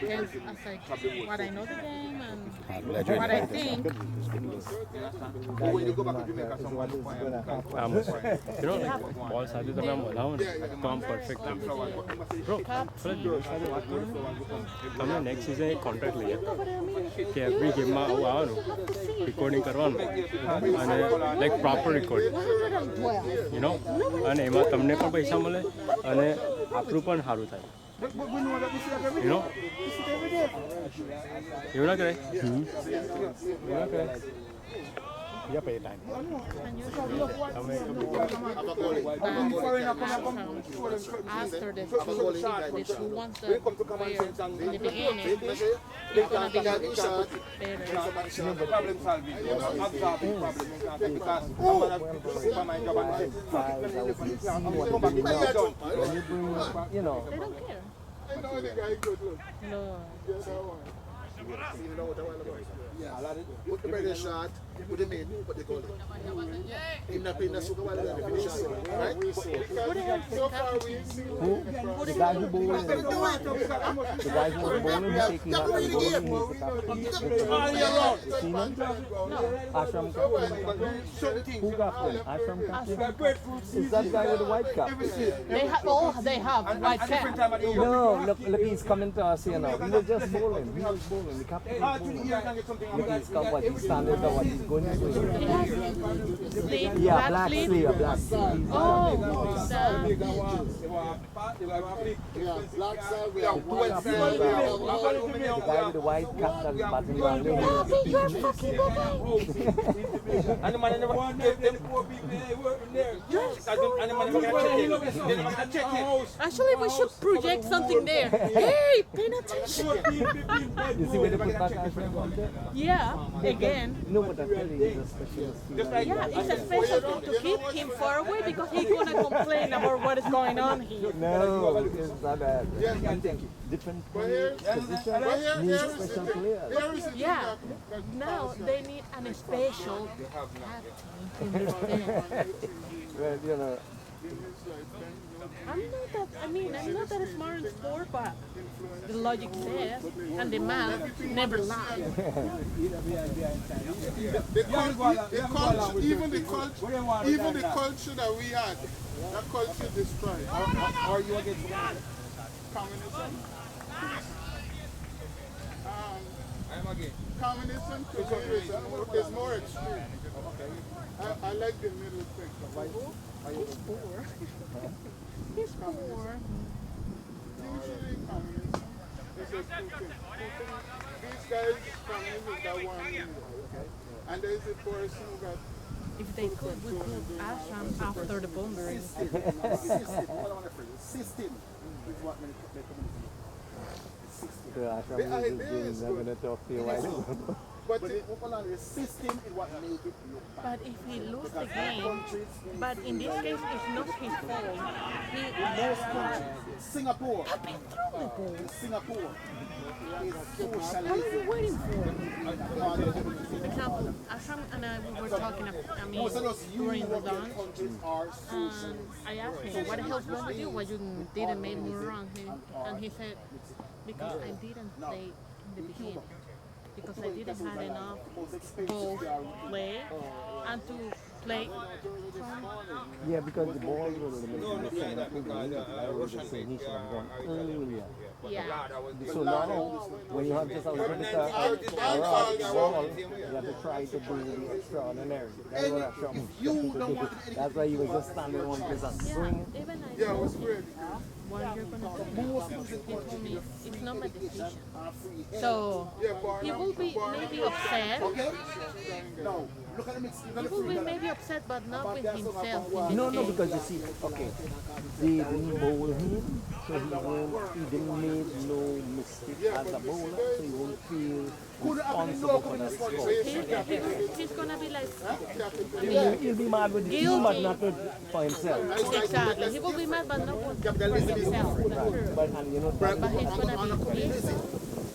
As like what I know the game and Legend. what I think. But when you go back to Jamaica, someone is going to have like balls are the काम perfect है bro हमने next season एक contract लिया कि every game में वो आओ recording करवानो અને like proper recording you know અને એમાં તમને પણ પૈસા મળે અને આપણું પણ સારું થાય you know એવું ના કરે Ya pay time. After the two ones that were in the beginning, it's gonna be better. problem solving. Absorbing problem. Because You know. They don't care. No. Put the bread shot, put him in, put the goal in. Him not playing the super well, the finish shot, right? Who? The guy who bowling. The guy who was bowling, he's taking out the bowling. Ashram captain. Who captain? Ashram captain. Is that guy with the white cap? They have white cap. No, look, he's coming to us here now. He was just bowling. He was bowling. The captain is bowling. Look, he's come, what, he's standing there, what, he's going to do. Yeah, black sleeve, black sleeve. Oh, Black side, we have The guy with the white cap that is batting down there. you're fucking and the man never them poor people working there. And the man never check it. Actually, we should project something there. Hey, pay attention. You see where they put that Ashram on there? Yeah, again. No, but I tell you, he's a specialist. Yeah, it's a special thing to keep him far away because he's gonna complain about what is going on here. No, it's not bad. I think different positions need special players. Yeah, now they need an special captain. Well, you know, I'm not that smart in sport, but the logic says, and the math never lies. Even the culture that we had, that culture destroyed. Are you against Communism. I'm against. Communism to me is more extreme. I like the middle thing. He's poor. He's poor. Usually communism is a two thing. These guys, communism is that one unit, okay? And there's a person who got If they could, we could Ashram after the boundary. system is what many the Ashram is not going to talk to you while but the system is what make it look bad. But if he lose the game, but in this case, it's not his fault. Most countries, Singapore, Singapore is What are socialism. you waiting for? For example, Ashram and I we were talking about, Most of those during the European lunch, countries are social. I asked him, what the hell's wrong with you? What you didn't make me wrong? And he said, because I didn't play in the beginning. Because I didn't have enough ball play and to play. Yeah, because the ball will make the Singapore game. I was just saying he should have gone earlier. Yeah. So now, when you have just a little bit of ball, you have to try to bring the extraordinary. That's what Ashram That's why he was just standing on place and swing. Even I Yeah, it was great. what you're gonna do. He told me it's not my decision. So he will be maybe upset. No, look at the mix. He will be maybe upset, but not with himself. No, because you see, okay, they didn't bowl him, so he didn't make no mistake as a bowler, so he won't feel responsible for that score. He's gonna be like, He'll be mad with the team, but not for himself. exactly. He will be mad, but not with himself. But and you know, But he's gonna be pissed.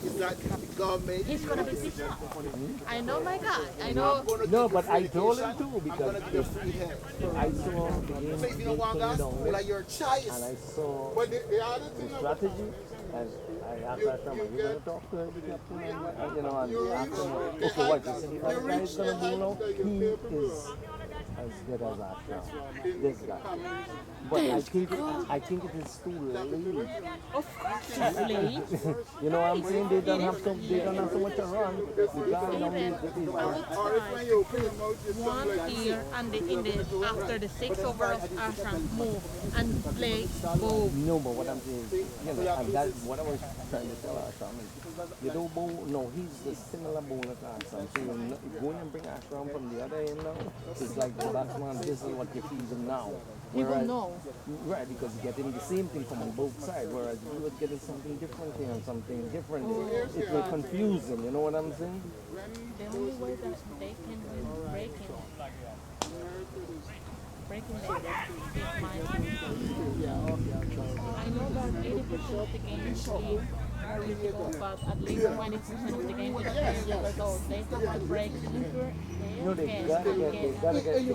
Is that the government? He's gonna be pissed off. I know my guy. I know. no, but I told him too because I saw the game If you don't want gas, down like your choice. and I saw But the other the thing strategy, and I asked Ashram, are you going to talk to the captain? And, you know, and ask him, okay, what, you see that guy is going to do now? He is as good as Ashram, this guy. But I think it is too late. Of course it's late. You know what I'm saying? They don't have so much to run. You can't Even I would try one year and after the 6 over of Ashram move and play bow. No, but what I'm saying is, you know, and that's what I was trying to tell Ashram is, you don't bowl, no, he's a similar bowler to Ashram. So you're going and bring Ashram from the other end now, it's like the batsman, this is what you're feeding now. He will know. Right, because you're getting the same thing from both sides, whereas if you were getting something different here and something different, it will confuse them, you know what I'm saying? The only way that they can win breaking the is my I know that 80% of the games leave difficult, but at least 20% of the games is serious, so they have to break into No, they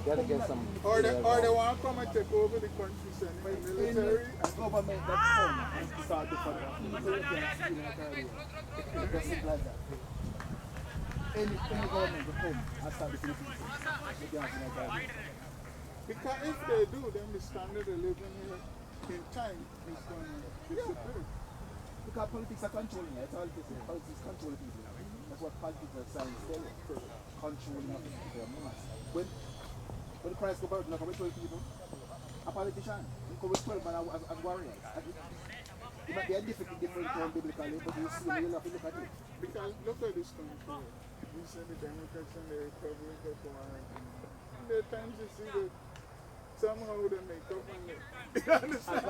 gotta get some. Or they want to come and take over the country, send the military. Government that's come and start the fund. So you can see like that. Any government will come and start the Philippines. You can see like that. Because if they do, then the standard of living here in time is going to disappear. Because politics are controlling it. That's all it is. Politics control people. That's what political science tell you. Controlling of people. When the price go up, not come with 12 people. A politician, you come with 12 men as warriors. It might be a different term biblically, but you see, you have to look at it. Because look at this country. You see the Democrats and the Republicans of America. There are times you see that somehow they make up on it. You understand?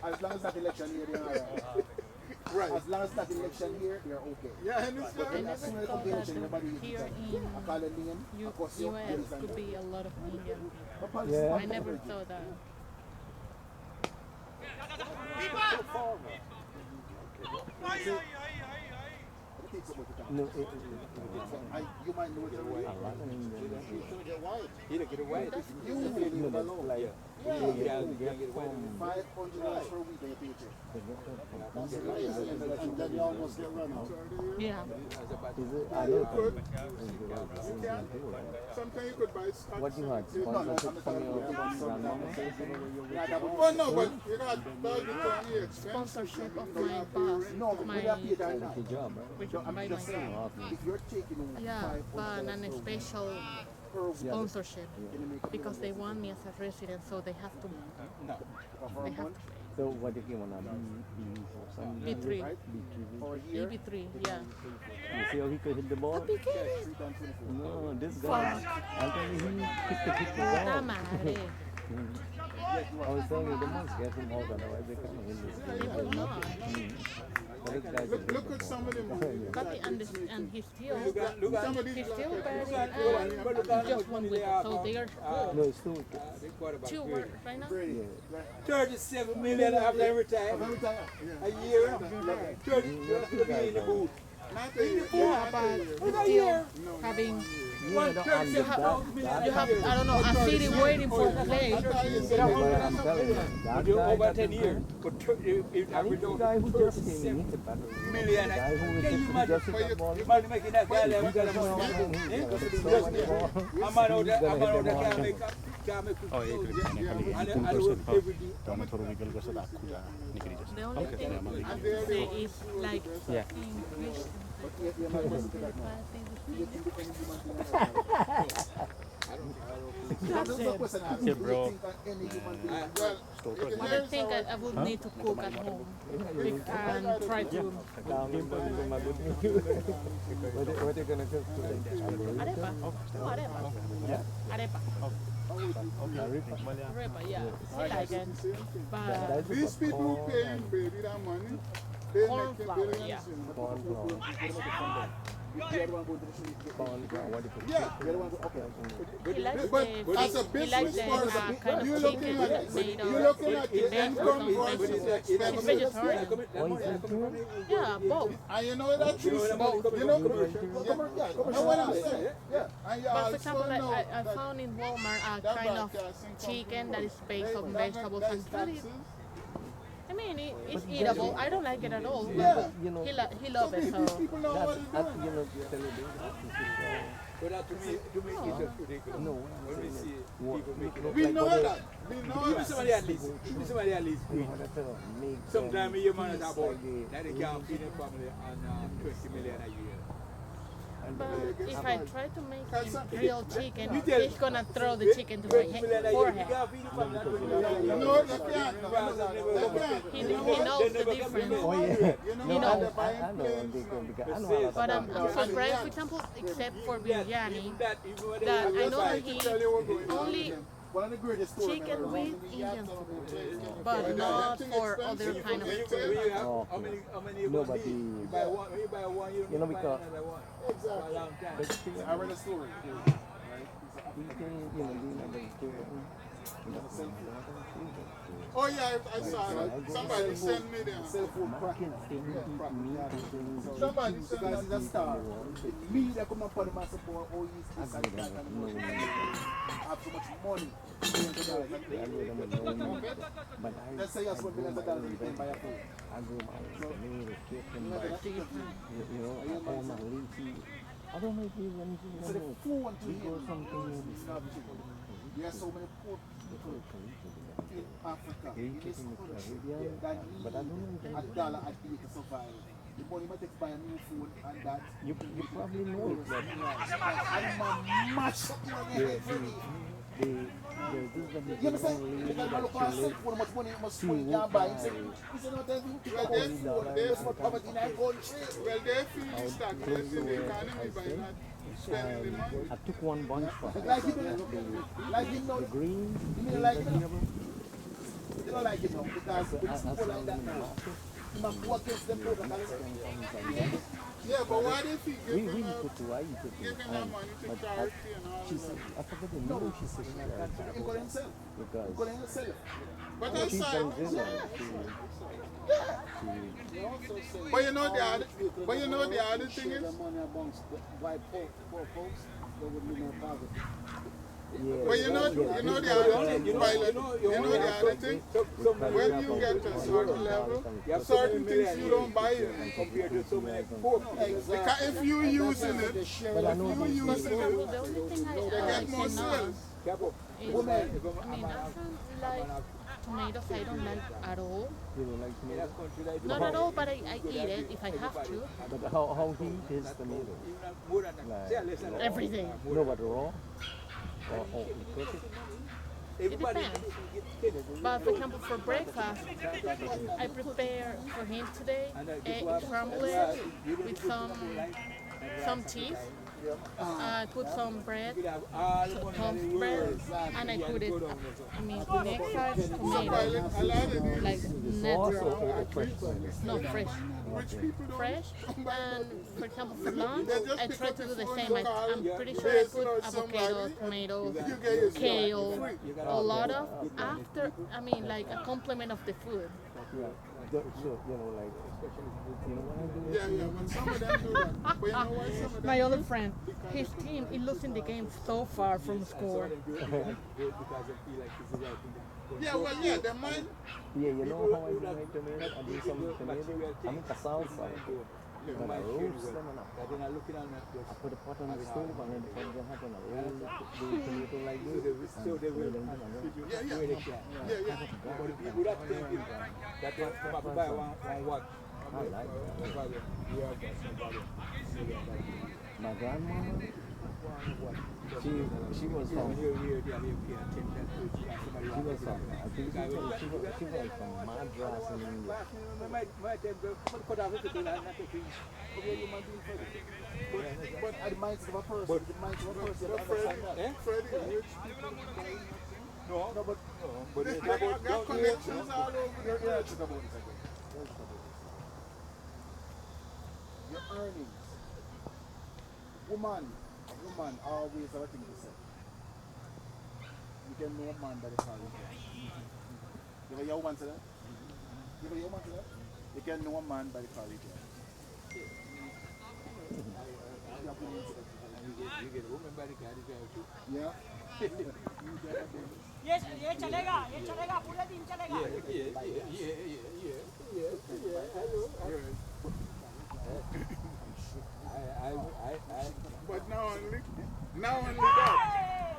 As long as that election here, they are right. As long as that election here, they are okay. Yeah, I understand. I never thought that here in US could be a lot of Indian people. Yeah. I never thought that. No, You might know the way. You don't get away. You will live alone. like, $500 per week on your paycheck. And then you almost get run out. Yeah. I know. Sometimes you could buy stocks. What you had? Sponsorship from your grandmama? Oh no, but you got the expensive. Sponsorship of my boss, No, my we are paid right now. Good job, right? which I'm by my just saying, if you're taking home yeah, but $500 an per week special per week, sponsorship because they want me as a resident, so they have to. for a month, So what you came on a B or something? B3. right? B3. For a year, EB3, yeah. You see how he could hit the ball? Papi, ¿qué eres? 3 times 24. No, this guy. I'm telling you, he hit the Puta ball. madre. I was telling you, the must get him out, otherwise they can't win this They game. will not. But this guy's a Look at some of them. Papi, and he's still, Some of these he's black still guys. batting just 1 week, so they are No, good. it's two. 2 were right now. 37 million after every time. A year. 30 million in the booth. Not a year. Yeah, but still having. Yeah, no, and You have, I don't know, a city waiting for play. I'm telling you, that guy Over that 10 is years. good. But if I think the guy who just came in, he's a better. million. The guy who just hit that ball. You might be making that guy He like got so much ball. I'm not out there, He's gonna hit the can't ball. make Oh, एक खाली and I do every day. दोनों थोड़ा निकल कर सब आँखों जा निकली जैसे The only thing I would say is like Yeah. English. That's it. Yeah, bro. But I think I would need to cook at home and try to Down in my good news. What are you gonna cook today? arepa. Oh, arepa. Arepa. Arepa, yeah. I like it. But These people who pay you, baby, that money, they corn make flour, billions. yeah. Corn flour. Corn flour. What do you put? Yeah. He likes But as a he likes business the person, kind you're of looking chicken at that's made you're of looking at the eggs or income something. versus He's expenses. vegetarian. Oh, is that true? Yeah, both. And you know that true. You know what I'm saying? Yeah. And you But for also example, know I that found in Walmart a that kind of broadcasting chicken that is company, based on that vegetables is and really, taxes. I mean, it's eatable. I don't like it at all. Yeah, But you know, he loves it, so. People know what that's, it's doing. you know, tell you the But that to me is just ridiculous. no, When we see what, people making it. We know that. We know Give me that. somebody at least. Give me somebody at least. Sometimes your man is about that they can't feed their family on 20 million a year. But if I try to make That's him not- grilled chicken, You tell- he's gonna throw the chicken to my 20 million a year. You forehead. can't feed your family on 20 million a year. No, they can't. They can't. He knows the difference. Oh yeah, You know, they're buying I know planes because I know But a lot But of I'm surprised, for example, except for biryani, that I know that he only one of the greatest stories chicken ever. with Indian food, but not for other kind of food. How many you gonna Nobody- need? You buy one, when you buy one, you You know, don't buy because- another one. For a long time. I read a story. Right? Oh yeah, I saw that. Somebody sent me there. Cell phone cracking. Somebody Because sent he's a star. Me that come up on the master for all these things like that and have so much money. Let's say that's $1 million you can buy a phone. I don't make you anything So the phone to him because something is not cheap. There are so many poor people in Africa, in this country, that but I don't know need $1 a day to survive. The money might take to buy a new phone and that. you probably know it, but And my match up your head for me. You understand? Because I look at cell phone, how much money you must spend and buy. He said, no, tell me, you can't phone. There's no poverty in our country. Well, they feel the stagnant in the economy by not spending the money. I took one bunch for her. Like him now. The green, You mean like him now? You don't like him now because these people like that now. You must go against them people. Yeah, but why they feel we giving her put to I put to giving her money to charity and all she that? said, I forgot the name she said You got himself. You got because himself. But I she saw comes it. in and But you know the other thing is, money amongst white poor folks, there would be no poverty. but you know the other thing, Pilot, you know the other thing, when you get to a certain level, certain things you don't buy it. Compared to so many poor people. Because if you're using it, if you're But using for example, it, the only thing they I get more cannot sales. is, I mean, I don't like tomatoes, I don't like at all. you know like tomato. Not at all, but I eat it if I have to. But how he is tomato? More than that. Every day. No, but raw or cook it. It depends. But for example, for breakfast, I prepare for him today egg scrambled eggs with some cheese. I put some bread, some toast bread, and I put it, I mean, next side tomatoes, A lot of these like natural, Fresh. not fresh. rich people don't Fresh, and for example for lunch, They just I pick try up to the do the phone same. and call I'm pretty sure I Jason put or avocados, somebody. tomatoes, You get your stuff kale, free. a lot of after. I mean, like a complement of the food. So you know like you know what I do? Yeah, but some of them do that. But you know why some of them My other friend, his team is losing the game so far from score. Yeah, well, yeah, they might. Yeah, you know how I do my tomato? I do some tomato. I make a salsa. Then I roast them and I put a pot on the stove and then the pot get hot and I roll the tomato like this. And put them in and then Yeah, yeah. But the people that think it, that want to buy one what? I like that. My grandmama, she was from, I think she was from Madras in India. But at the mindset of a person, the mindset of a person, you understand that. Freddie, rich people. No, but They got connections all over the you're place. talking about this again. Your earnings. Woman always have a thing to say. You can know a man by the car he drives. You ever hear a woman say that? You ever hear a woman say that? You can know a man by the car he drives. You get a woman by the car, you drive too. Yeah? But now only that.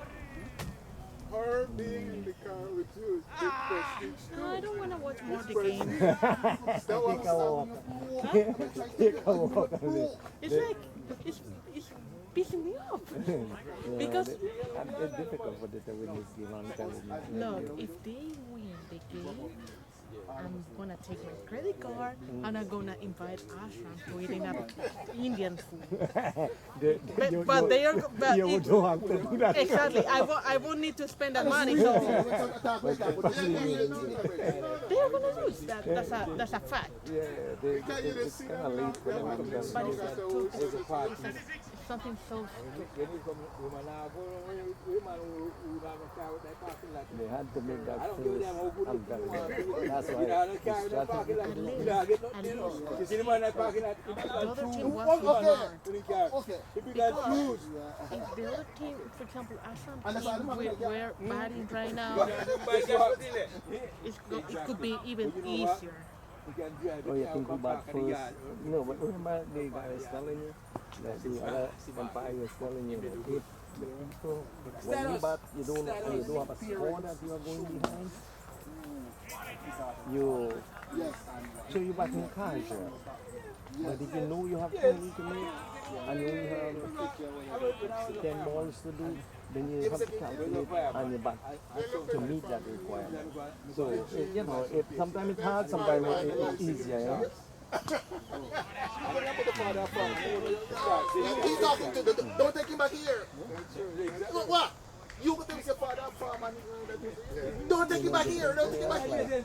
Her being in the car with you is big prestige. No, I don't want to watch more the game. That was Take a walk. Take a walk. It's like, it's pissing me off. Because, It's difficult for them to win this game on television. look, if they win the game, I'm gonna take my credit card and I'm gonna invite Ashram to eating up Indian food. But they are, but You if, don't have to do that. exactly, I won't need to spend that money, so they are gonna lose. That's a fact. Yeah, it's kind of late for them. But it's something so stupid. They had to make that first. I'm telling you. That's why. At least the other team was smart. Okay. Because if the other team, for example, Ashram team, we're batting right now, it could be even easier. Oh, you think about first? No, but remember the guy was telling you that the other umpire was telling you that if the people, when you bat, you don't have a score that you are going behind. So you bat in casual. But if you know you have 20 to make and you only have 10 balls to do, then you have to calculate and you bat to meet that requirement. So, sometimes it's hard, sometimes it's easier. You know? He's talking to the, don't take him back here. What? You go tell your father farm and don't take him back here. Don't take him back here.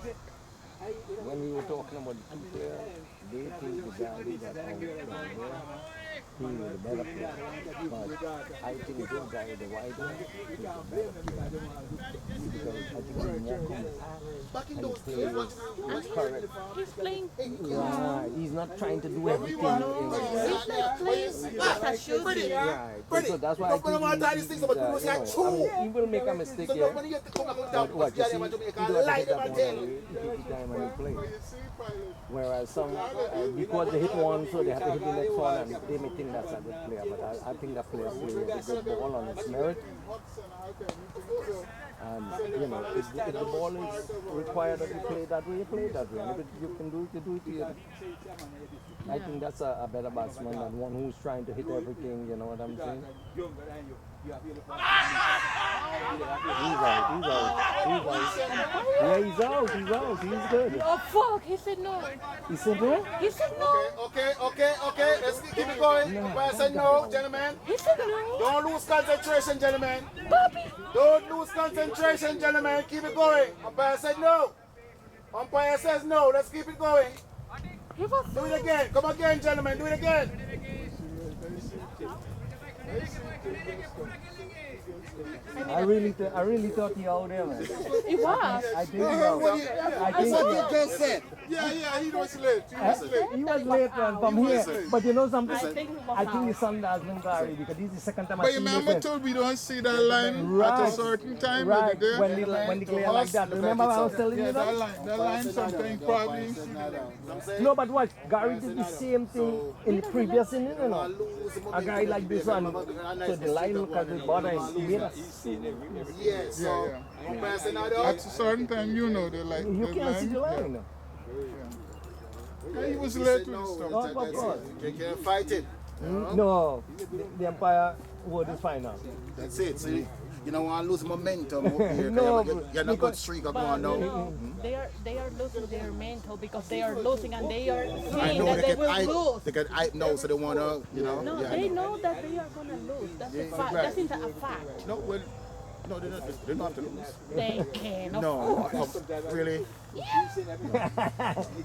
When we were talking about the two players, they think the guy who got out he was a better player. But I think this guy, the wide one, is a better player. Because I think he's more compact Back in and those he days, plays correct. He's playing. Yeah, he's not trying to do everything. He's like playing as a should be. Right. So that's why I think he will make a mistake here. But what you see, he do have to hit that one every time when he plays. Whereas some, because they hit one, so they have to hit the next one, and they may think that's a good player. But I think that player plays a good ball on its merit. And, if the ball is required that you play that way, you play that way. And if you can do it, you do it. You I think that's a better batsman than one who's trying to hit everything, you know what I'm saying? He's out. He's good. Oh fuck, he said no. He said what? He said no. Okay. Let's keep it going. I said no, gentlemen. He said no. Don't lose concentration, gentlemen. Bobby. Don't lose concentration, gentlemen. Keep it going. Umpire said no. Umpire says no. Let's keep it going. He was Do it again. Come again, gentlemen. Do it again. I really thought he out there, man. It was. I think he was. I think What you just said. Yeah, he was late. he was late from here. But you know something? think he was I think his son has been Gary because this is the second time I But see you him. remember told we don't see that line at a certain time. Right, There. when they clear like that. Remember I was telling you That that? line sometimes probably. No, but what? Gary did the same thing in the previous inning, you know. A guy like this one. So the line look at the bottom and made us. Yes. So, umpire said no. At a certain time, the line. You can't see the line. Yeah, he was late with his stuff. Oh, of course. They can't fight it. No, the umpire word is final. That's it. See, you don't want to lose momentum up here. No, you're not good streak of going now. They are losing their mental because they are losing and they are I saying know that they get will hype. lose. They get hype now, so they want to, No, yeah, they know that they are gonna lose. That's a fact. That is a fact. No, well, no, they don't have to lose. They can. Of No, course. really?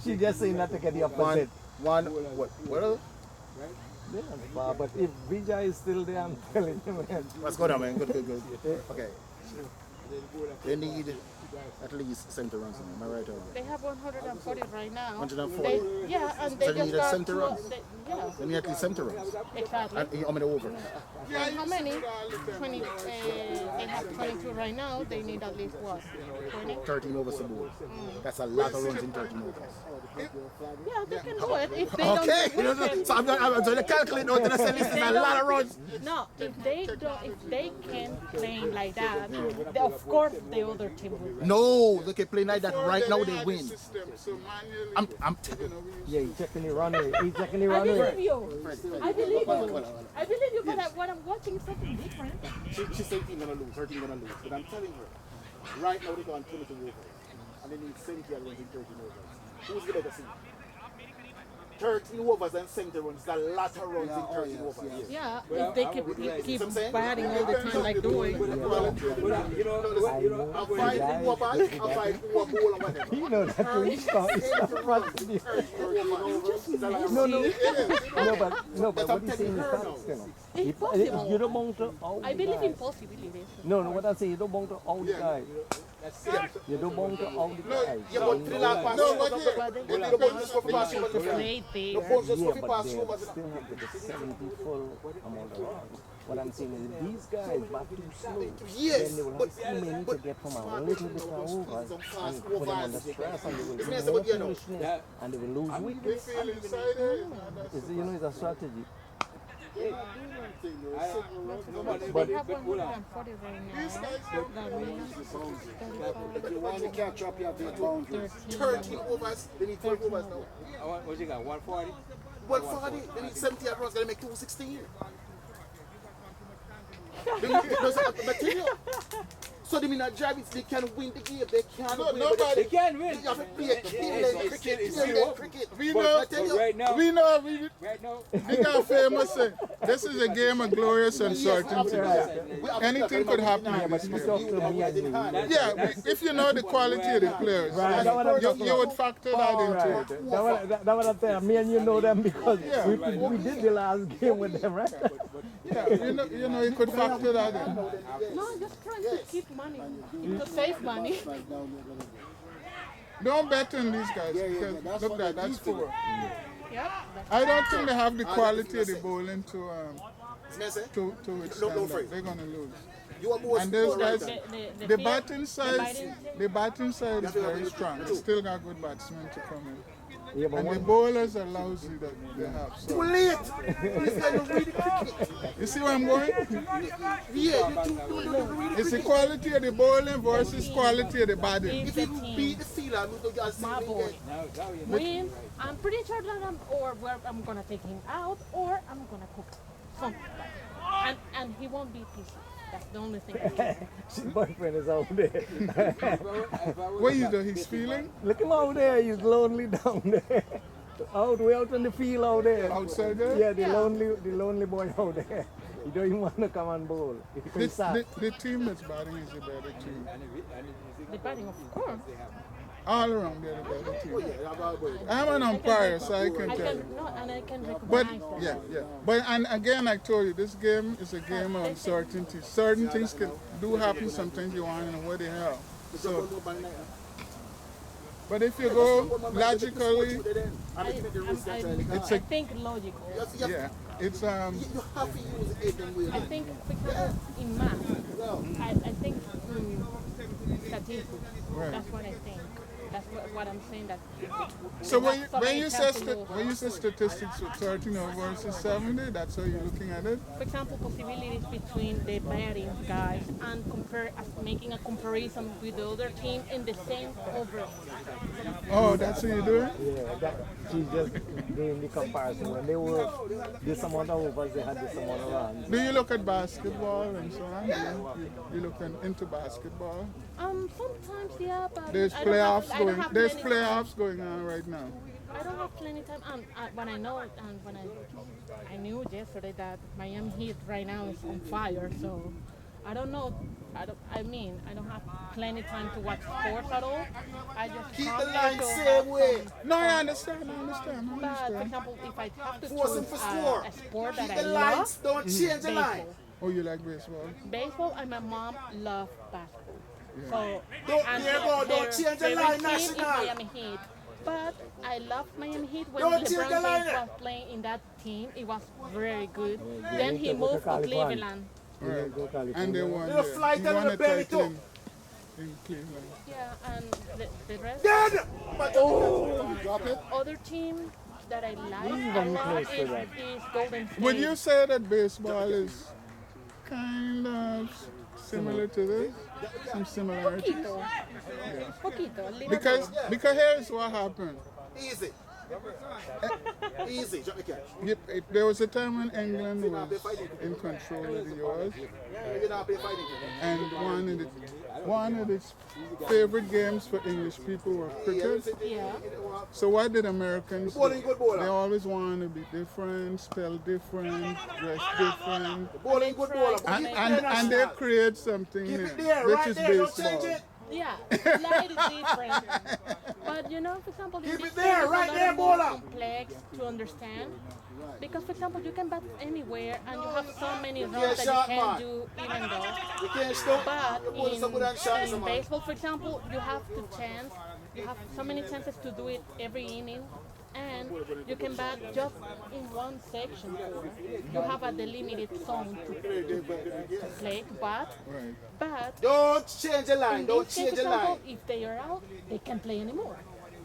She just saying that to get the opposite. What else? They're not far, but if Vijay is still there, I'm telling you, man. What's going on, man? Good. Okay. They need at least 70 runs. Am I right or wrong? They have 140 right now. 140? Yeah, and So they they just need got 70 runs? Yeah, They need at least 70 runs. exactly. And how many over? And how many? 20. They have 22 right now. They need at least what? 20? 13 overs to bowl. That's a lot of runs in 13 overs. Yeah, they can do it if they Okay, don't. so I'm trying to calculate out and I say this is a lot of runs. No, if they can play like that, of course the other team will win. No, they can play like that right now, they win. I'm Yeah, he's checking the runway. He's checking the I runway. believe you. I believe you. I believe you, but what I'm watching is something different. She's 18 gonna lose, 13 gonna lose. But I'm telling her, right now they go on 22 overs. And they need 70 runs in 13 overs. Who's the better team? 13 overs and 70 runs. It's a lot of runs in 13 overs. Yeah, if they keep batting all the time like doing. A 5 over, a 5 over bowl or whatever. You know that when you start, it's not front to the No, but what he's saying is facts, you know. It's possible. You don't want to all I the believe in guys. possibilities. No, what I'm saying, you don't want to all the guys. You don't want to all the guys. Yeah, but 3 lakh passes. No, but the ball just go for pass over the field. Play The there. ball just go Yeah, for but pass they over still have the 70 full amount of runs. What I'm saying is these guys back too slow. Yes, Then they will but- have too many to get from a little bit of overs and put them under stress and they will It's do nice, more but you know. foolishness and they will lose wickets. Feel inside it. It's, you know, it's a strategy. They have 140 right now. That means If you want to catch up, you have to hit boundaries. 13 overs, they need 12 overs now. What you got, 140? 140, they need 70 runs, they make 216. They need to material. So they mean that driving, they can win the game, they can win. They can win. You have to play Finland cricket, Finland cricket. We know, Right now, we know, right now, they got famous say, this is a game of glorious uncertainty. Anything could happen in this You game. talk to me and you. Yeah, if you know the quality of the players, you would factor that into it. That's what I'm saying. Me and you know them because we did the last game with them, right? Yeah, you know, you could factor that in. no, just trying to keep money, to save money. Don't bet on these guys because look at that's 4. Yep. I don't think they have the quality of the bowling to withstand No, that. They're gonna lose. You are both And those guys, The the field- batting side is very strong. They still got good batsmen to come in. Yeah, but And the one, bowlers are lousy that they have. too So late. This guy don't read the cricket. you see where I'm going? Yeah, you don't read the It's the quality of the bowling versus quality of the batting. If If the you team, beat the fielder, you don't my boy, win, I'm pretty sure that I'm gonna take him out or I'm gonna cook something. And he won't be pissed. That's the only thing. his boyfriend is out there. What you do? He's feeling Look him out there. He's lonely down there. Way out on the field out there. outside there. Yeah, the lonely boy out there. He don't even want to come and bowl. He's sad. The team that's batting is the better team. The batting, of course. All around they're the better team. Yeah, I'm an umpire, so I can I tell you. can no, and I can But recognize that. yeah. But and again, I told you, this game is a game of uncertainty. Certain things can do happen. Sometimes you want to know what the hell. So, but if you go logically, I think logical. yeah, it's You have to use it in way. I think, for example, in math, I think statistics. Right. That's what I think. That's what I'm saying. That So when somebody you has say to know. when you say statistics with 13 versus 70, that's how you're looking at it. For example, possibilities between the batting guys and making a comparison with the other team in the same over. Oh, that's what you're doing. Yeah, she's just doing the comparison. When they were this amount of overs, they had this amount of runs. Do you look at basketball and so on? You look into basketball. Sometimes, yeah, but There's I don't have- playoffs I don't going. have There's plenty- playoffs going on right now. I don't have plenty time. When I know it, and when I knew yesterday that Miami Heat right now is on fire, so I don't know. I don't have plenty time to watch sports at all. I just Keep come the here line to same have way. some- No, I understand. But for example, if I have to Force him choose for score. a sport Keep that I the lines, love, don't change the line. baseball. Oh, you like baseball? Baseball and my mom love basketball. So, Don't- and there you go, don't their change the favorite line, team is national. Miami Heat. But I love Miami Heat when Don't change the LeBron line. James was playing in that team. It was very good. Yeah, Then they he took it to moved to California. Cleveland. Right. And they won. Little there. flight He and won the a belly title too. in Cleveland. Yeah, and the rest, Dead! Drop it. other team that I like a very lot close to is that. Golden State. Would you say that baseball is kind of similar to this? Some similarities? Poquito. Poquito, a little Because here's what happened. Easy. Easy. Drop the catch. There was a time when England was in control of the US, You're not playing fighting. and one of its favorite games for English people were cricket. Yeah. So what did Americans do? Bowling, good bowler. They always want to be different, spell different, dress different, Bowling, good bowler. and they create something Keep new, it there, which right is there. Don't change baseball. it. Yeah, slightly different. But you know, for example, in Keep this it there, game, it's right a there, lot more Bola. complex to understand. Because, for example, you can bat anywhere and you have so many runs can't that shot, you man. can't do even though. You can't stop. But You put some good and shots, in man. baseball, for example, you have you have so many chances to do it every inning. And you can bat just in one section. You have a delimited zone to play, but Don't change the line. in Don't this case, change for the example, line. if they are out, they can't play anymore.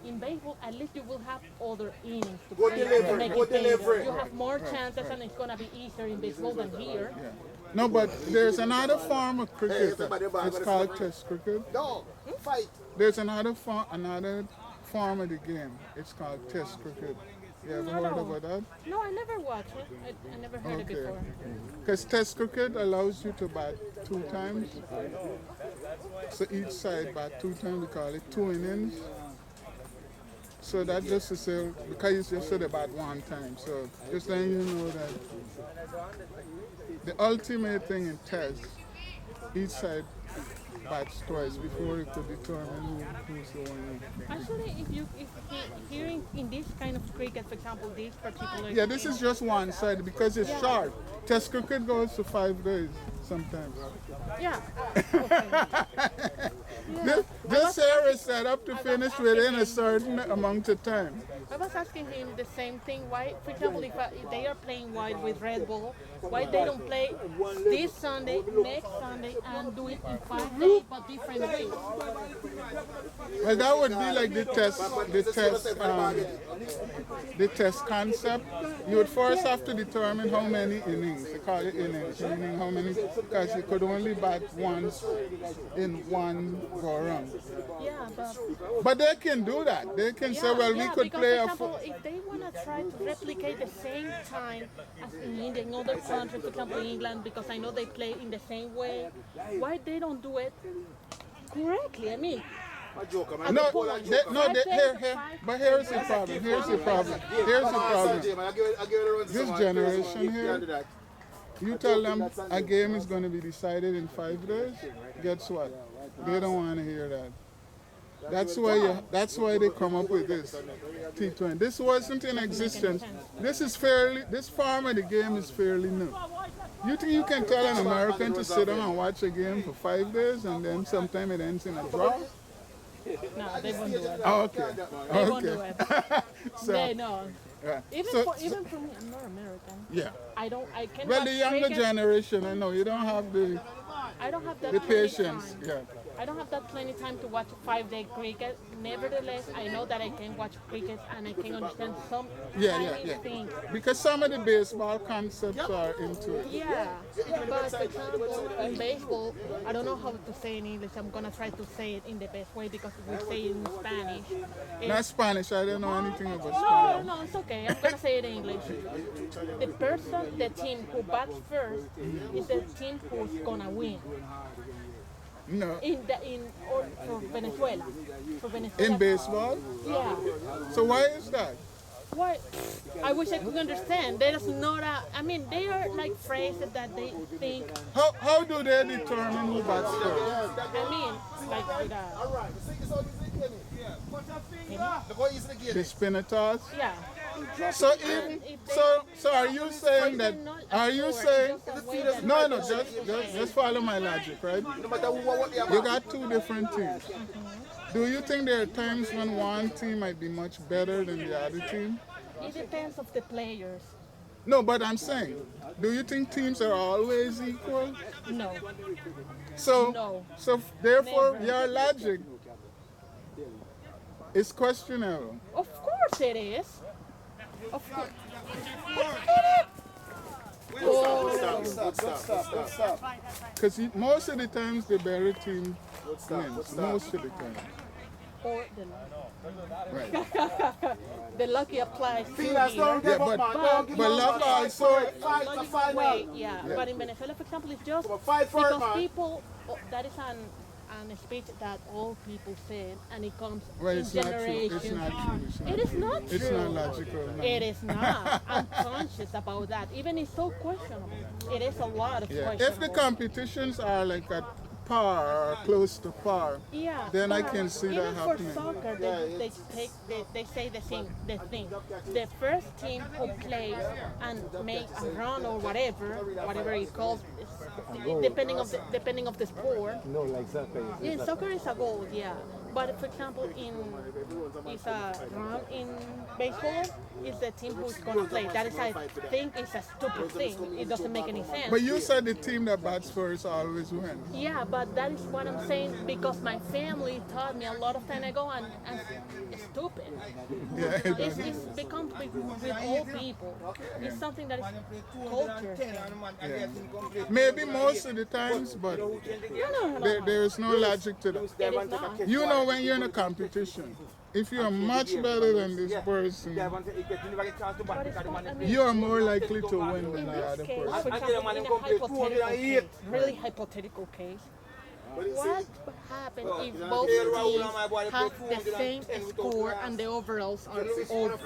In baseball, at least you will have other innings to Good play delivery, to make good it better. delivery. You have more chances, and it's gonna be easier in baseball than here. No, but there's another form of cricket. somebody back, It's somebody called back. Test cricket. No. Fight. There's another form of the game. It's called Test cricket. You ever heard about that? No, I never watched it. I never heard it before. Because Test cricket allows you to bat 2 times. So each side bat 2 times. We call it 2 innings. So that just to say, because you just said about 1 time. So just letting you know that the ultimate thing in Test, each side bats twice before it could determine who's the winner. Actually, if hearing in this kind of cricket, for example, this particular Yeah, this is just one side because it's short. Test cricket goes to 5 days sometimes. yeah. This here is set up to finish within a certain amount of time. I was asking him the same thing. Why, for example, if they are playing white with Red Bull, why they don't play this Sunday, next Sunday, and do it in 5 days but different ways? Well, that would be like the test concept. You would first have to determine how many innings. They call it innings, meaning how many, because you could only bat once in one go around. Yeah, But they can do that. They can say, well, we could because, play for a example, if they want to try to replicate the same time as in India, in other countries, for example, England, because I know they play in the same way, why they don't do it correctly? I mean, A joker, man. No, Five but here's the problem. Here's the problem. Here's the problem. This generation here, you tell them a game is going to be decided in 5 days, guess what? They don't want to hear that. That's why they come up with this T20. This wasn't in existence. This form of the game is fairly new. You think you can tell an American to sit down and watch a game for 5 days and then sometime it ends in a draw? no, they won't do it. Oh, okay. They won't do Okay. it. So, They know. yeah. Even for me, I'm not American. Yeah. I can Well, watch the younger cricket. generation, I know, you don't have the I don't have that the plenty patience. time. Yeah. I don't have that plenty time to watch 5-day cricket. Nevertheless, I know that I can watch cricket and I can understand some tiny things. Because some of the baseball concepts are into it. Yeah, but for example, in baseball, I don't know how to say in English. I'm gonna try to say it in the best way because we say it in Spanish. Not Spanish, I don't know anything about No, Spanish. no, it's okay. I'm gonna say it in English. The team who bats first is the team who's gonna win. No. For Venezuela. For Venezuela. In baseball? Yeah. So why is that? Why? I wish I could understand. There's not a. I mean, they are like phrases that they think. How do they determine who bats first? I mean, like with The spinner toss? yeah. So even so are you saying that? Are you saying? No, just follow my logic, right? No matter what they You got two different teams. Do you think there are times when one team might be much better than the other team? It depends of the players. No, but I'm saying, do you think teams are always equal? No. So, No. so therefore, Never. your logic is questionable. Of course it is. Of course. Stop. Because most of the times the better team wins. Most of the time. Or Right. the lucky applies to Females here. don't give up, man. Don't give but up. love also. Fight, Wait, yeah. But in Venezuela, for example, it's just Fight for it, because man. people, that is an speech that all people said, and it comes Well, in it's not true. generations. It's not true. It's not It is true. not true. It's not logical. No. It is not. I'm conscious about that. Even it's so questionable. It is a lot of Yeah. If questionable. the competitions are like at par or close to par, Yeah, then I but can see that even happening. for soccer, they say the thing. The first team who plays and make a run or whatever it calls, depending of the sport. No, like soccer. Yeah, in soccer is a goal, yeah. But for example, it's a run in baseball, is the team who's gonna play. That is, I think, is a stupid thing. It doesn't make any sense. But you said the team that bats first always wins. Yeah, but that is what I'm saying because my family taught me a lot of time ago, and it's stupid. Yeah. It's become with all people. It's something that is culture. Maybe most of the times, but No. there is no logic to that. It is not. You know, when you're in a competition, if you're much better than this person, you are more likely to win than In the this other case, person. for example, in a hypothetical case, really hypothetical case, what would happen if both teams have the same score and the overalls are over?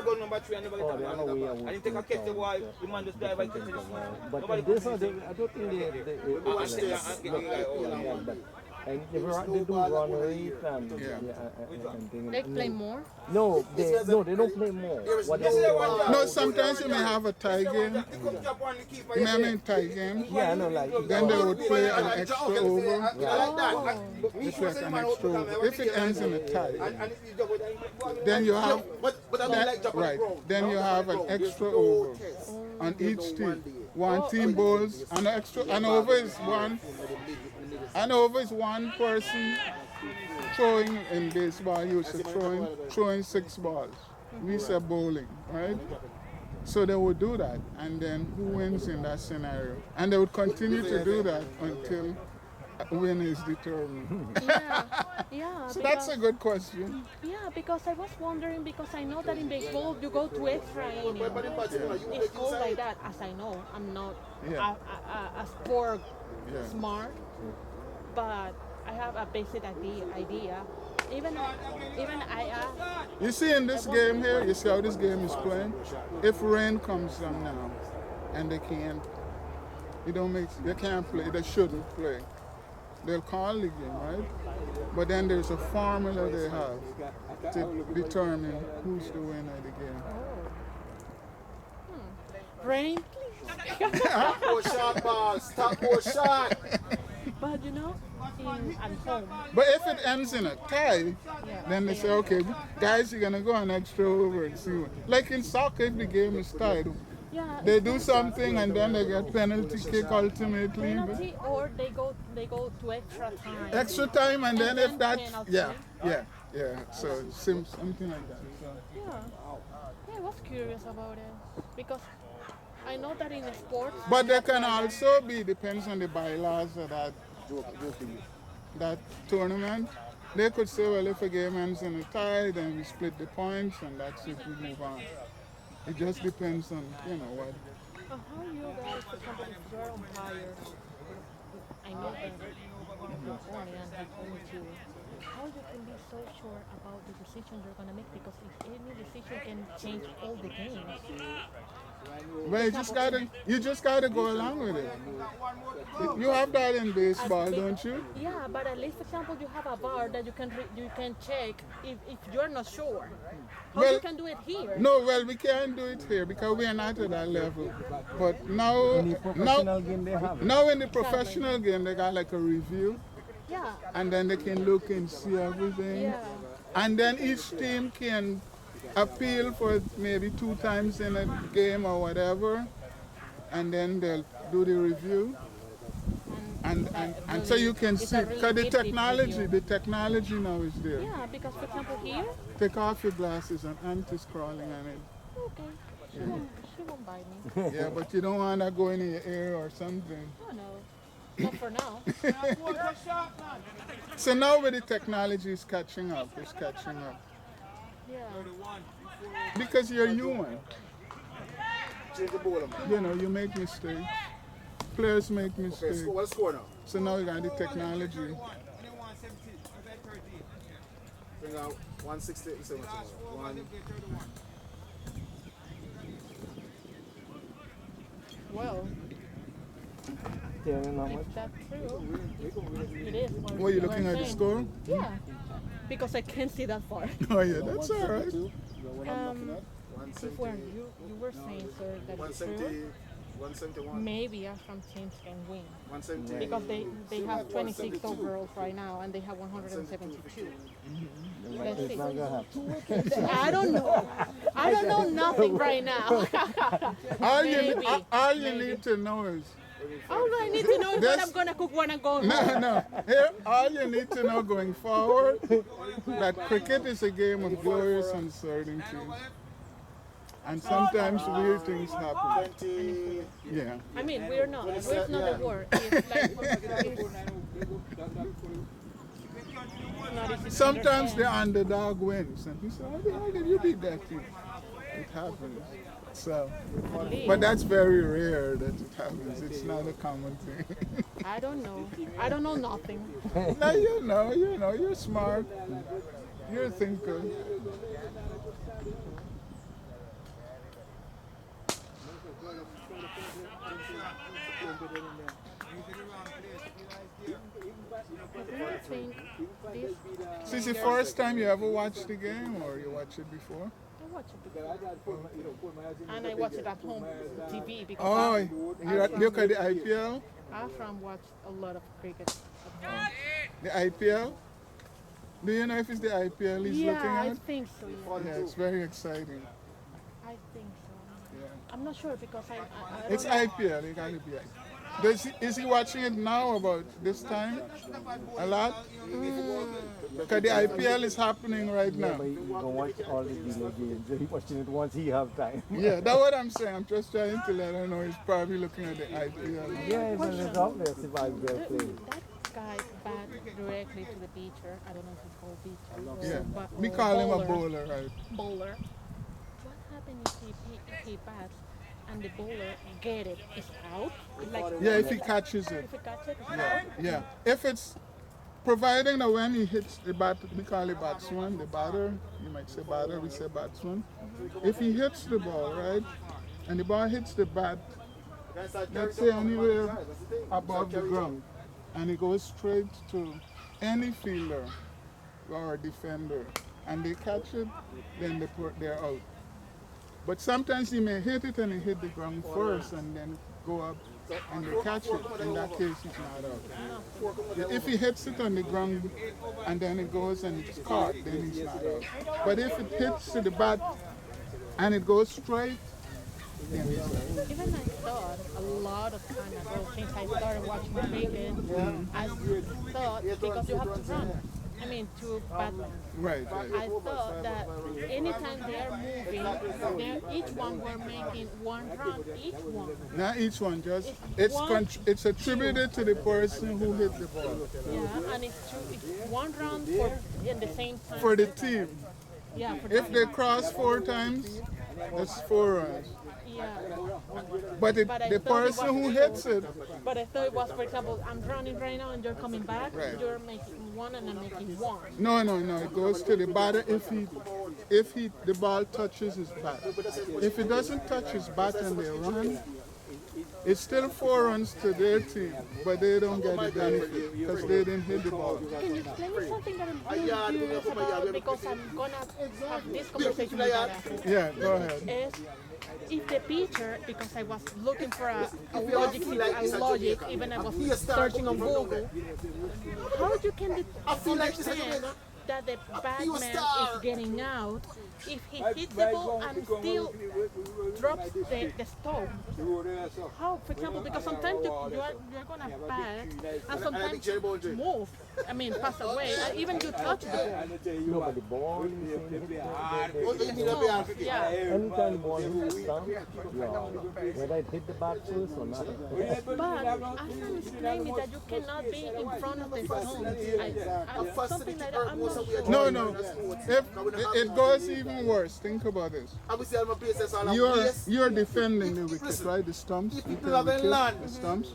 But this one, I don't think and they do run rate and things. They play more? No, they don't play more. What they do, No, sometimes you may have a tie game. You may have a tie game. yeah, I know, like Then they would play an extra over. It's like an extra over. If it ends in a tie, then you have right. Then you have an extra over on each team. One team bowls an extra. An over is one. An over is one person throwing in baseball. You say throwing 6 balls. We say bowling, right? So they would do that, and then who wins in that scenario? And they would continue to do that until a win is determined. Yeah. So that's a good question. Yeah, because I was wondering, because I know that in baseball you go to extra inning. It's called like that, as I know. I'm not a sport smart, but I have a basic idea. Even I You see in this game here, you see how this game is playing? If rain comes down now and they can't play, they shouldn't play. They'll call the game, right? But then there's a formula they have to determine who's the winner of the game. rain. Stop more shot, boss. Stop more shot. But you know, at home. But if it ends in a tie, then they say, okay, guys, you're gonna go an extra over and see what. Like in soccer, if the game is tied, Yeah. they do something and then they get penalty kick ultimately. Penalty, or they go to extra time. Extra time, and then if that, penalty. yeah. So something like that. So. Yeah, I was curious about it because I know that in sports. But there can also be, depends on the bylaws of that tournament. They could say, well, if a game ends in a tie, then we split the points, and that's it, we move on. It just depends on, what. How you guys, for example, if you're umpires, I know that you're only and I told you, how you can be so sure about the decision you're going to make, because if any decision can change all the games. But you just gotta go along with it. You have that in baseball, don't you? Yeah, but at least, for example, you have a bar that you can check if you're not sure. How Well, you can do it here? No, well, we can't do it here because we are not at that level. But now, Any professional game they have. now in the professional game, they got like a review, Yeah. and then they can look and see everything. Yeah. And then each team can appeal for maybe 2 times in a game or whatever, and then they'll do the review. And so you can it's see, a really because the deep technology now is there. Yeah, because for example here, Take off your glasses and anti-scrolling on it. okay, she won't bite me. Yeah, but you don't want that going in your ear or something. Oh no, not for now. So now with the technology is catching up, Yeah. Because you're human. Change the ball, man. You know, you make mistakes. Players make Okay, mistakes. what's the score now? So now you got the technology. Bring out 160. You say what you want. Well, Telling how much? if that's true, it is. What, you looking at the score? Yeah, because I can't see that far. Oh yeah, that's all right. If when you were saying, sir, that it's true, 171. maybe some teams can win. 170. Because they have 26 overalls right now and they have 172. Let's It's see. not gonna happen. I don't know. I don't know nothing right now. All Maybe. you need to know is All I need to know is what I'm gonna cook when I go home. no. Here, all you need to know going forward that cricket is a game of glorious uncertainties, and sometimes weird things happen. 20. Yeah. I mean, we're not. We're not a word. It's like, it's not easy to Sometimes understand. the underdog wins, and you say, "How the hell did you beat that team?" It happens. So, At least. but that's very rare that it happens. It's not a common thing. I don't know. I don't know nothing. Now you know, you're smart. You're a thinker. Do you think this? Is this the first time you ever watched the game, or you watched it before? I watch it before. And I watch it at home TV because Oh, you look at the IPL? Afram watched a lot of cricket at home. The IPL? Do you know if it's the IPL he's looking Yeah, I at? think so. Yeah. Yeah, it's very exciting. I think so. Yeah. I'm not sure because I It's don't know. IPL, it gotta be IPL. Is he watching it now about this time? A lot? Because the IPL is happening right Yeah, now. but you can watch all the video games. He watching it once he have time. Yeah, that's what I'm saying. I'm just trying to let her know he's probably looking at the IPL. Yeah, it's obvious if I will play. That guy bat directly to the pitcher. I don't know if it's called pitcher. Yeah, but- we or call him a bowler. bowler, right? Bowler. What happens if he bats and the bowler get it? It's out. It's like Yeah, if he catches it. if he catches it, it's Yeah, out. yeah. If it's providing that when he hits the bat, we call it batsman, the batter. You might say batter, we say batsman. If he hits the ball, right, and the ball hits the bat, let's say anywhere above the ground, and it goes straight to any fielder or defender, and they catch it, then they're out. But sometimes he may hit it and he hit the ground first, and then go up and they catch it. In that case, he's not out. If he hits it on the ground and then it goes and it's caught, then he's not out. But if it hits to the bat and it goes straight, then he's out. Even I thought a lot of time ago, since I started watching cricket, I thought because you have to run. I mean, to bat. Right, I right. thought that anytime they are moving, each one were making one run, each one. Not each one, just One, it's attributed to the person who hit the ball. Yeah, and it's one round for in the same time. For the team, Yeah, for if they cross 4 times, that's 4 runs. yeah. But I the thought it person who was- hits it, But I thought it was, for example, I'm running right now and you're coming back. Right. You're making one and I'm making one. no, it goes to the batter if the ball touches his bat. If it doesn't touch his bat and they run, it's still 4 runs to their team, but they don't get the benefit because they didn't hit the ball. Can you explain me something that I'm really curious about? Because I'm gonna have this conversation with that. Yeah, go ahead. Is if the pitcher, because I was looking for a logic, even I was searching on Google, how you can understand that the Batman is getting out if he hits the ball and still drops the stone? How, for example, because sometimes you're gonna bat and sometimes move. I mean, pass away. Even you touch the ball. No, but the ball is Yeah. anytime the ball hits the stump, whether it hit the bat first or not. But Aslan explained me that you cannot be in front of the stones. Something like that. I'm not sure. No. If it goes even worse, think about this. You're defending the wicket, right? The stumps. You tell the wicket, the stumps.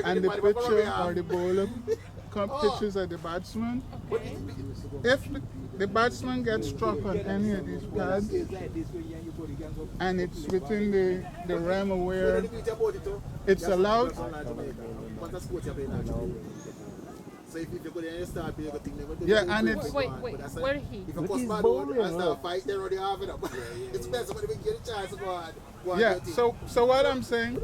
And the pitcher or the bowler pitches at the batsman. If the batsman gets struck on any of these pads and it's within the realm of where it's allowed, yeah, and it's Wait, where he? yeah. So what I'm saying,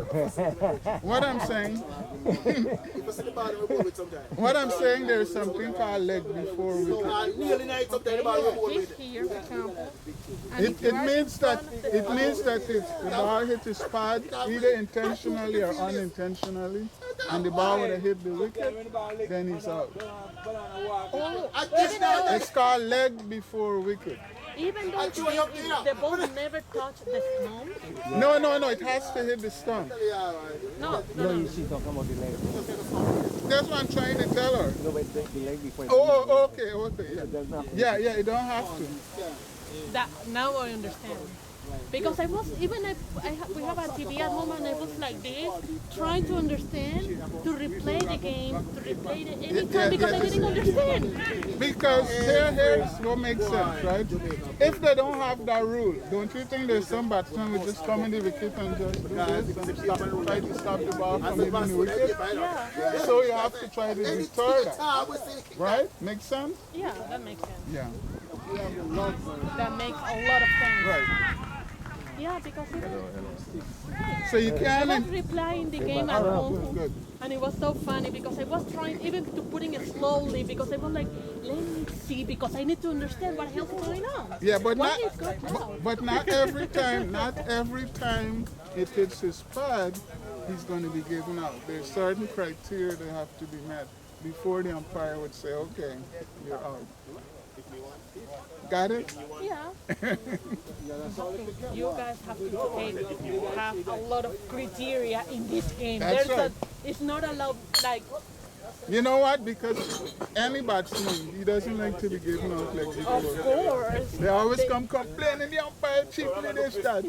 there's something called leg before wicket. He's here, for example. It means that if the ball hit his pad either intentionally or unintentionally, and the ball would have hit the wicket, then he's out. It's called leg before wicket. Even though the ball never touched the stone? No, it has to hit the stump. No. She's talking about the leg. That's what I'm trying to tell her. No, but the leg before. Oh, okay. Yeah, you don't have to. That now I understand. Because I was we have a TV at home and I was like this, trying to understand, to replay the game, to replay it anytime because I didn't understand. Because here's what makes sense, right? If they don't have that rule, don't you think there's some batsman would just come in the wicket and just do this and try to stop the ball from hitting the wicket? Yeah. So you have to try to deter that, right? Make sense? Yeah, that makes sense. Yeah. That makes a lot of sense. Right. Yeah, because So you I was can't. replying the game at home, and it was so funny because I was trying even to putting it slowly because I was like, let me see because I need to understand what else is going on. Yeah, but Why not. is God loud? But not every time. Not every time it hits his pad, he's going to be given out. There's certain criteria that have to be met before the umpire would say, okay, you're out. Got it? Yeah. You guys have to have a lot of criteria in this game. That's right. It's not allowed like. You know what? Because any batsman, he doesn't like to be given out like before. Of course. They always come complaining the umpire cheaply this that.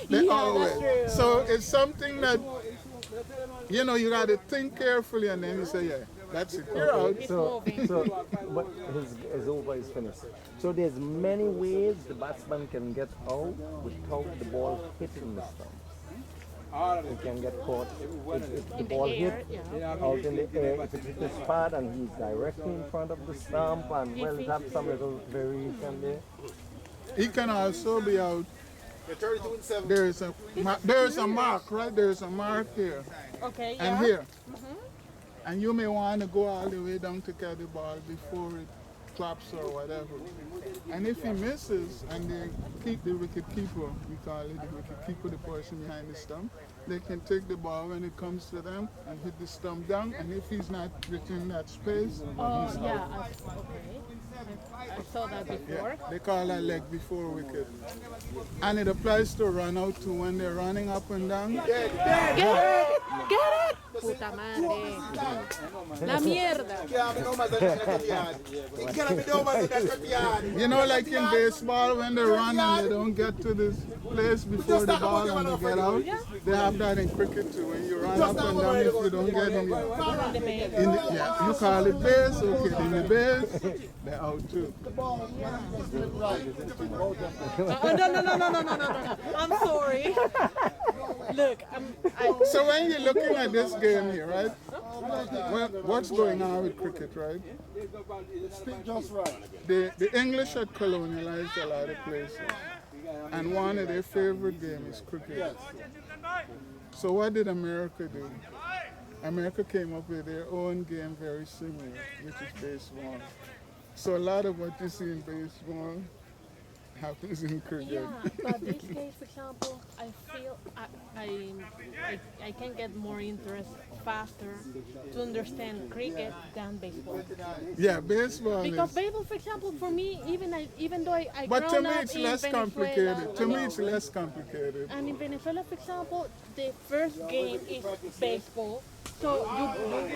They Yeah, always. that's true. So it's something that you got to think carefully and then you say, yeah, that's it. You're out. So but his over is finished. So there's many ways the batsman can get out without the ball hitting the stump. He can get caught if the ball hit out in the air, if it hits his pad and he's directly in front of the stump and well, it has some little variation there. He can also be out. There's a mark, right? There's a mark here Okay. and Yeah. here. And you may want to go all the way down to catch the ball before it claps or whatever. And if he misses and they keep the wicket keeper, we call it the wicket keeper, the person behind the stump, they can take the ball when it comes to them and hit the stump down. And if he's not within that space, Oh he's yeah. out. I saw that before. They call that leg before wicket. And it applies to run out to when they're running up and down. Get it! Get it! Puta madre. La mierda. You know, like in baseball, when they run and they don't get to this place before the ball and they get out, they have that in cricket too. When you run up and down, if you don't get in the, yeah, you call it base, okay, in the base, they're out too. No. I'm sorry. Look, So when you're looking at this game here, right? What's going on with cricket, right? Just right. The English had colonialized a lot of places, and one of their favorite games is cricket. So what did America do? America came up with their own game very similar, which is baseball. So a lot of what you see in baseball happens in cricket. yeah, but this case, for example, I feel I can get more interest faster to understand cricket than baseball. Yeah, baseball Because is. baseball, for example, for me, even though I But to grown me, up it's in less Venezuela, complicated. To me, it's less complicated. and in Venezuela, for example, the first game is baseball. So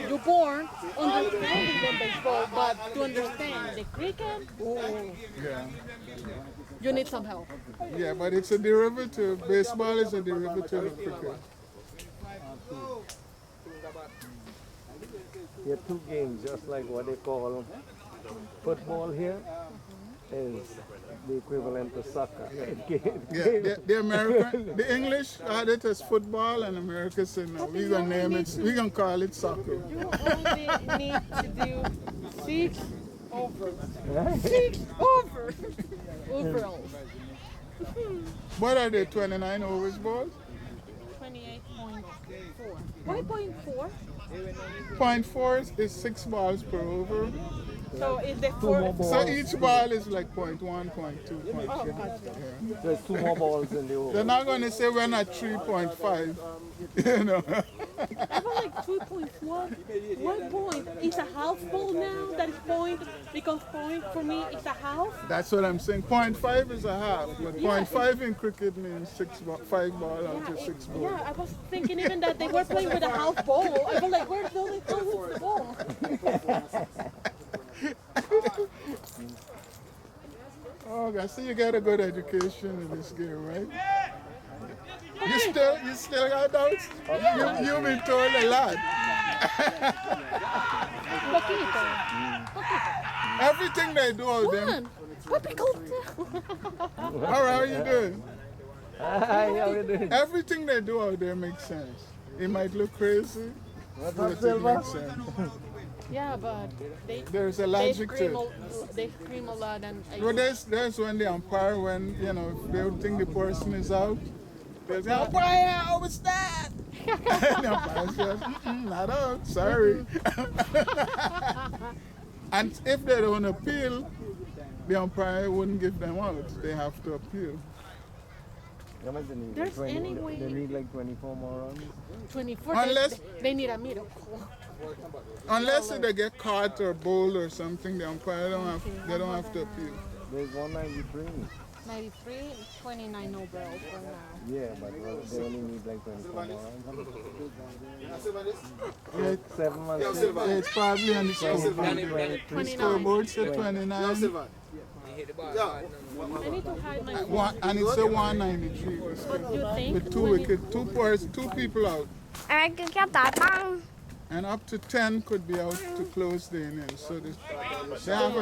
you're born understanding the baseball, but to understand the cricket, Yeah. you need some help. Yeah, but it's a derivative. Baseball is a derivative of cricket. There are two games, just like what they call football here is the equivalent to soccer. Yeah, the English had it as football, and America said no. We're gonna name it. We're gonna call it soccer. You only need to do 6 overs. 6 overs. Overalls. What are they? 29 overs balls? 28.4. 1.4. .4 is 6 balls per over. So is the more 4. balls. So each ball is like .1, .2, .3. Oh, gotcha. There's 2 more balls in the They're over. not going to say we're not 3.5. You know. I was like 2.1. 1 point. It's a half ball now. That is point because point for me is a half. That's what I'm saying. .5 is a half, but .5 in cricket means 5 ball out to 6 ball. Yeah, I was thinking even that they were playing with a half ball. I was like, where's the only the ball? Oh, I see you got a good education in this game, right? You still got doubts? You've been told a lot. Poquito. Everything they do out there. One. Poquito. All right, how you doing? Hi, how you doing? Everything they do out there makes sense. It might look crazy, What's but up, it Silva? makes sense. Yeah, but There's a they logic to scream, it. they scream a lot, and Well, there's when the umpire, when, you know, if they think the person is out, they'll say, umpire, how was that? And the umpire says, not out, sorry. And if they don't appeal, the umpire wouldn't give them out. They have to appeal. How much they need? There's 20, anyway- They need like 24 more runs. 24. Unless- they need a miracle. Unless they get caught or bowled or something, the umpire they don't have to appeal. There's 193. 93, 29 no bells for now. Yeah, but they only need like 24 more runs. Yeah, 7 months. it's probably on the scoreboard. 29. Scoreboard said 29. I need to hide my And it's a 193. What do you think? With 2 wickets, 2 people out. And up to 10 could be out to close the inning. So they have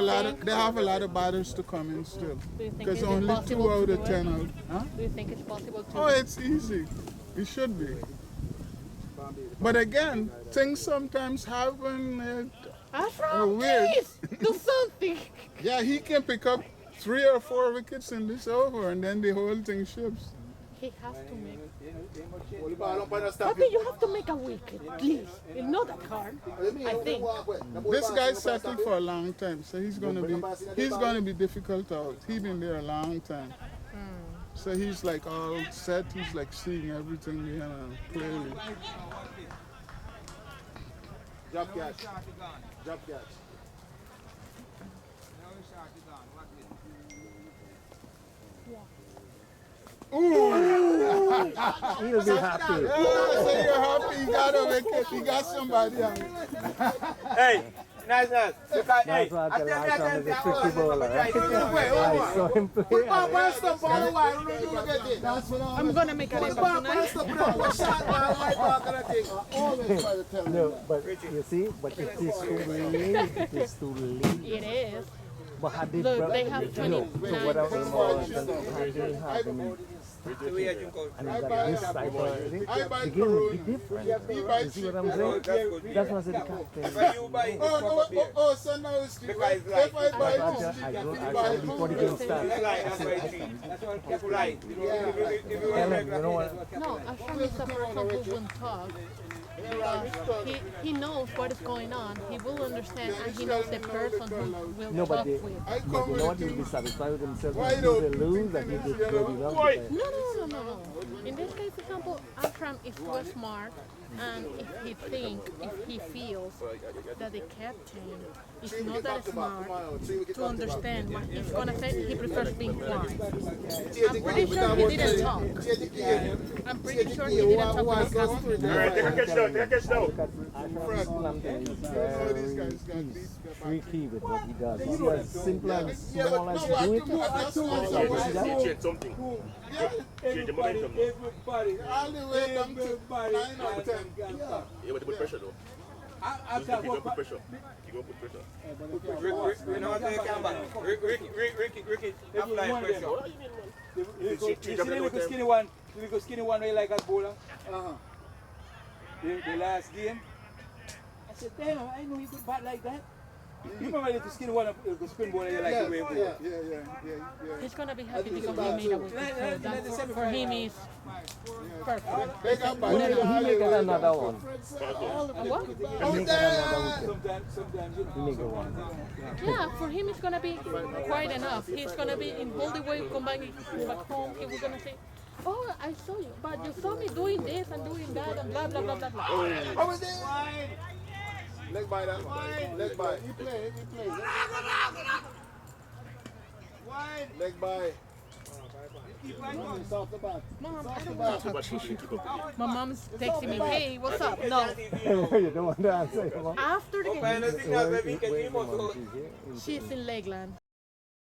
a lot of batters to come in still. Do you think Because it's only 2 possible out to of do 10 it? out. Huh? Do you think it's possible to? Oh, it's easy. It should be. But again, things sometimes happen. Afro, weird. please do something. Yeah, he can pick up 3 or 4 wickets in this over, and then the whole thing shifts. He has to make. Stop Papi, you have to make a wicket, please. It's not that hard. I think. This guy settled for a long time, so he's gonna be difficult out. He's been there a long time. So he's like all set, he's like seeing everything, you know, clearly. Drop catch. Drop catch. Ooh! He'll be happy. So you're happy he got a wicket, he got somebody else. Hey, nice. That's why I tell him he's a tricky bowler. Right? I saw him play. I'm gonna make a impact tonight. No, but you see, but it is too late. It is too late. It is. But had they Look, brought, they have you know, 29. so what else more than had they had him and he got this type of thing, the game would be different. You see what I'm saying? That's why I said the captain. So now it's Because it's like- if I buy I go before the game starts. That's what people like. Tell him, you know what? No, I promise a person who won't talk. He knows what is going on. He will understand, and he knows the person who will No, talk but with. you know what? He'll be satisfied with himself if they lose and he did good enough. No. In this case, for example, Akram is so smart, and if he feels that the captain is not that smart to understand what he's gonna say, he prefers being quiet. I'm pretty sure he didn't talk. I'm pretty sure he didn't talk with the captain. Take a catch down. He's freaky with what he does. You see as simple and small as do it. Change something. Change the momentum. all the way down to 9 or 10. Yeah, but put pressure though. He gonna put pressure. He gonna put pressure. You know what they come back? Ricky, apply pressure. The little skinny one where you like a bowler. The last game. I said, damn, I know you could bat like that. You remember the little skinny one, the spin bowler you like the way bowl? Yeah. He's gonna be happy because he made a wicket. So that for him is perfect. They got by He make another one. What? He make another wicket. Sometimes, you know. He make a one. Yeah, for him it's gonna be quite enough. He's gonna be in all the way, come back home. He was gonna say, "Oh, I saw you, but you saw me doing this and doing that and blah blah blah blah blah." I was there. Leg by that. Leg by. He played. Leg by. Mom, I don't want to talk to you. My mom's texting me, "Hey, what's up?" No. You don't want to answer him. After the game, Open the signal, baby, can you go to- she's in Legland.